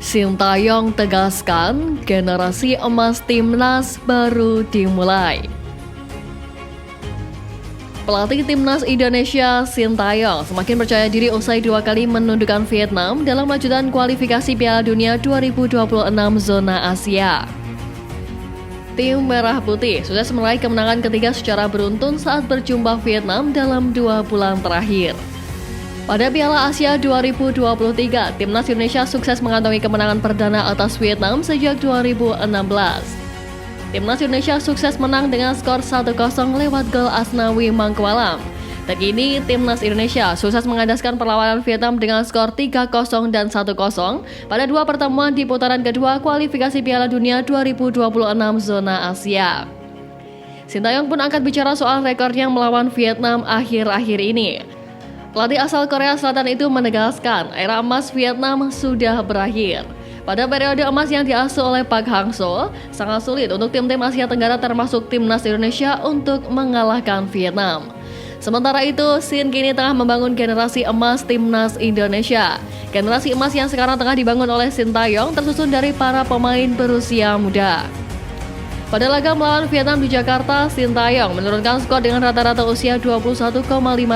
Sintayong tegaskan generasi emas timnas baru dimulai. Pelatih timnas Indonesia Sintayong semakin percaya diri usai 2 kali menundukkan Vietnam dalam lanjutan kualifikasi Piala Dunia 2026 zona Asia. Tim Merah Putih sukses meraih kemenangan ketiga secara beruntun saat berjumpa Vietnam dalam 2 bulan terakhir. Pada Piala Asia 2023, timnas Indonesia sukses mengantongi kemenangan perdana atas Vietnam sejak 2016. Timnas Indonesia sukses menang dengan skor 1-0 lewat gol Asnawi Mangkualam. Terkini, timnas Indonesia sukses mengandaskan perlawanan Vietnam dengan skor 3-0 dan 1-0 pada 2 pertemuan di putaran kedua kualifikasi Piala Dunia 2026 zona Asia. Sintayong pun angkat bicara soal rekornya melawan Vietnam akhir-akhir ini. Pelatih asal Korea Selatan itu menegaskan era emas Vietnam sudah berakhir. Pada periode emas yang diasuh oleh Park Hang-seo, sangat sulit untuk tim-tim Asia Tenggara termasuk timnas Indonesia untuk mengalahkan Vietnam. Sementara itu, Shin kini tengah membangun generasi emas timnas Indonesia. Generasi emas yang sekarang tengah dibangun oleh Sintayong tersusun dari para pemain berusia muda. Pada laga melawan Vietnam di Jakarta, Sintayong menurunkan skor dengan rata-rata usia 21,5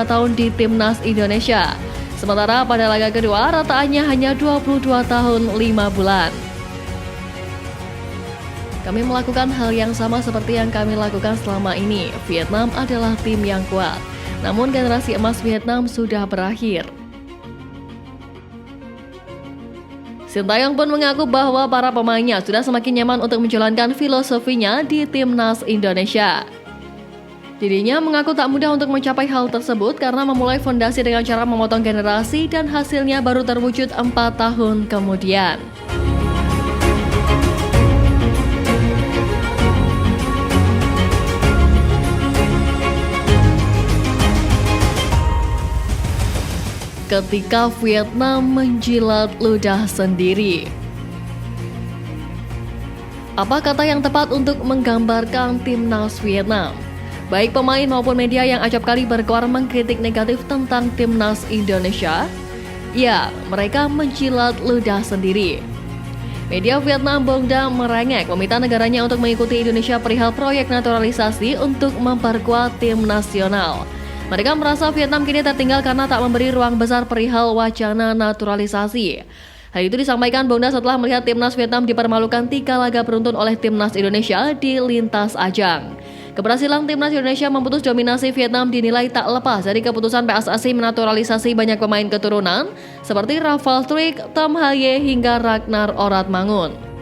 tahun di timnas Indonesia. Sementara pada laga kedua, rataannya hanya 22 tahun 5 bulan. Kami melakukan hal yang sama seperti yang kami lakukan selama ini. Vietnam adalah tim yang kuat. Namun generasi emas Vietnam sudah berakhir. Sintayong pun mengaku bahwa para pemainnya sudah semakin nyaman untuk menjalankan filosofinya di timnas Indonesia. Dirinya mengaku tak mudah untuk mencapai hal tersebut karena memulai fondasi dengan cara memotong generasi dan hasilnya baru terwujud 4 tahun kemudian. Ketika Vietnam menjilat ludah sendiri. Apa kata yang tepat untuk menggambarkan timnas Vietnam? Baik pemain maupun media yang acap kali berkoar mengkritik negatif tentang timnas Indonesia. Ya, mereka menjilat ludah sendiri. Media Vietnam Bongda merengek meminta negaranya untuk mengikuti Indonesia perihal proyek naturalisasi untuk memperkuat tim nasional. Mereka merasa Vietnam kini tertinggal karena tak memberi ruang besar perihal wacana naturalisasi. Hal itu disampaikan Bongda setelah melihat timnas Vietnam dipermalukan 3 laga beruntun oleh timnas Indonesia di lintas ajang. Keberhasilan timnas Indonesia memutus dominasi Vietnam dinilai tak lepas dari keputusan PSSI menaturalisasi banyak pemain keturunan seperti Rafael Struijk, Tom Ha-ye hingga Ragnar Oratmangun.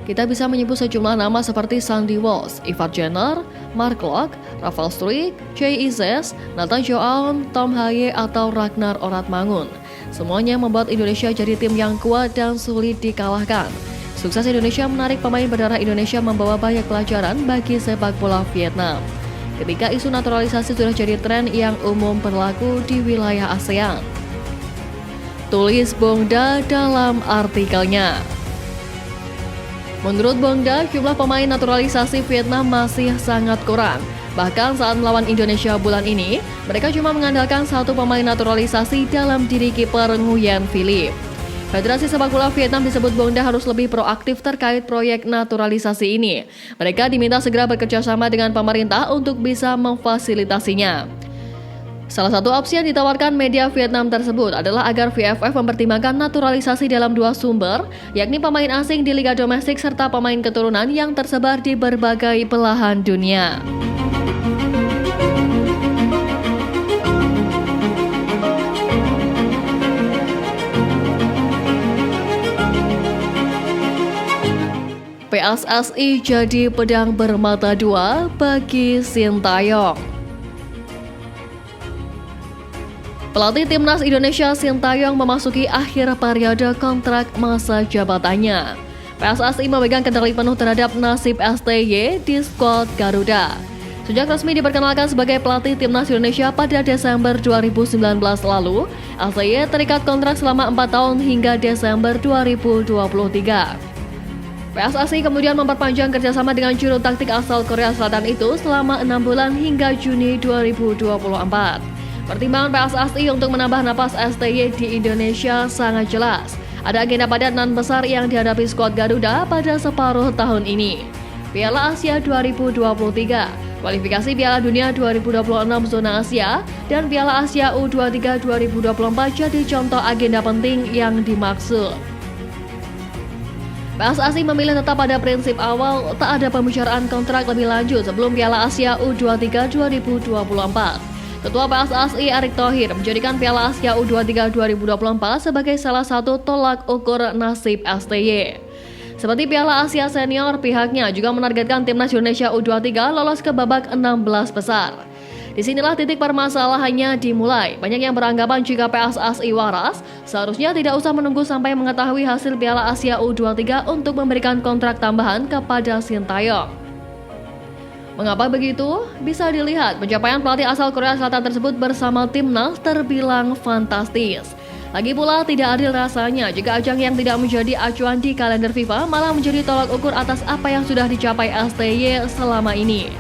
Kita bisa menyebut sejumlah nama seperti Sandy Walsh, Ivar Jenner, Mark Locke, Rafael Struijk, Jay Ises, Nathan Joaon, Tom Ha-ye atau Ragnar Oratmangun. Semuanya membuat Indonesia jadi tim yang kuat dan sulit dikalahkan. Sukses Indonesia menarik pemain berdarah Indonesia membawa banyak pelajaran bagi sepak bola Vietnam. Ketika isu naturalisasi sudah jadi tren yang umum berlaku di wilayah ASEAN. Tulis Bongda dalam artikelnya. Menurut Bongda, jumlah pemain naturalisasi Vietnam masih sangat kurang. Bahkan saat melawan Indonesia bulan ini, mereka cuma mengandalkan 1 pemain naturalisasi dalam diri kiper Nguyen Philip. Federasi Sepak Bola Vietnam disebut Bongda harus lebih proaktif terkait proyek naturalisasi ini. Mereka diminta segera bekerjasama dengan pemerintah untuk bisa memfasilitasinya. Salah satu opsi yang ditawarkan media Vietnam tersebut adalah agar VFF mempertimbangkan naturalisasi dalam 2 sumber, yakni pemain asing di liga domestik serta pemain keturunan yang tersebar di berbagai belahan dunia. PSSI jadi pedang bermata 2 bagi Sintayong. Pelatih timnas Indonesia Sintayong memasuki akhir periode kontrak masa jabatannya. PSSI memegang kendali penuh terhadap nasib STY di skuad Garuda. Sejak resmi diperkenalkan sebagai pelatih timnas Indonesia pada Desember 2019 lalu, STY terikat kontrak selama 4 tahun hingga Desember 2023. PSSI kemudian memperpanjang kerjasama dengan juru taktik asal Korea Selatan itu selama 6 bulan hingga Juni 2024. Pertimbangan PSSI untuk menambah napas STY di Indonesia sangat jelas. Ada agenda padat dan besar yang dihadapi skuad Garuda pada separuh tahun ini. Piala Asia 2023, kualifikasi Piala Dunia 2026 zona Asia, dan Piala Asia U23 2024 jadi contoh agenda penting yang dimaksud. PSSI memilih tetap pada prinsip awal tak ada pembicaraan kontrak lebih lanjut sebelum Piala Asia U23 2024. Ketua PSSI Erick Thohir menjadikan Piala Asia U23 2024 sebagai salah satu tolak ukur nasib STY. Seperti Piala Asia Senior, pihaknya juga menargetkan timnas Indonesia U23 lolos ke babak 16 besar. Disinilah titik permasalahannya dimulai. Banyak yang beranggapan jika PSSI waras, seharusnya tidak usah menunggu sampai mengetahui hasil Piala Asia U23 untuk memberikan kontrak tambahan kepada Sintayong. Mengapa begitu? Bisa dilihat pencapaian pelatih asal Korea Selatan tersebut bersama timnas terbilang fantastis. Lagi pula tidak adil rasanya jika ajang yang tidak menjadi acuan di kalender FIFA malah menjadi tolak ukur atas apa yang sudah dicapai STY selama ini.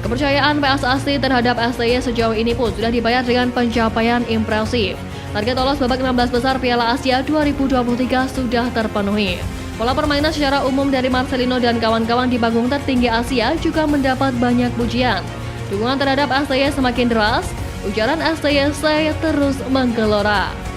Kepercayaan PSSI terhadap STY sejauh ini pun sudah dibayar dengan pencapaian impresif. Target lolos babak 16 besar Piala Asia 2023 sudah terpenuhi. Pola permainan secara umum dari Marcelino dan kawan-kawan di panggung tertinggi Asia juga mendapat banyak pujian. Dukungan terhadap STY semakin deras, ujaran STY terus menggelora.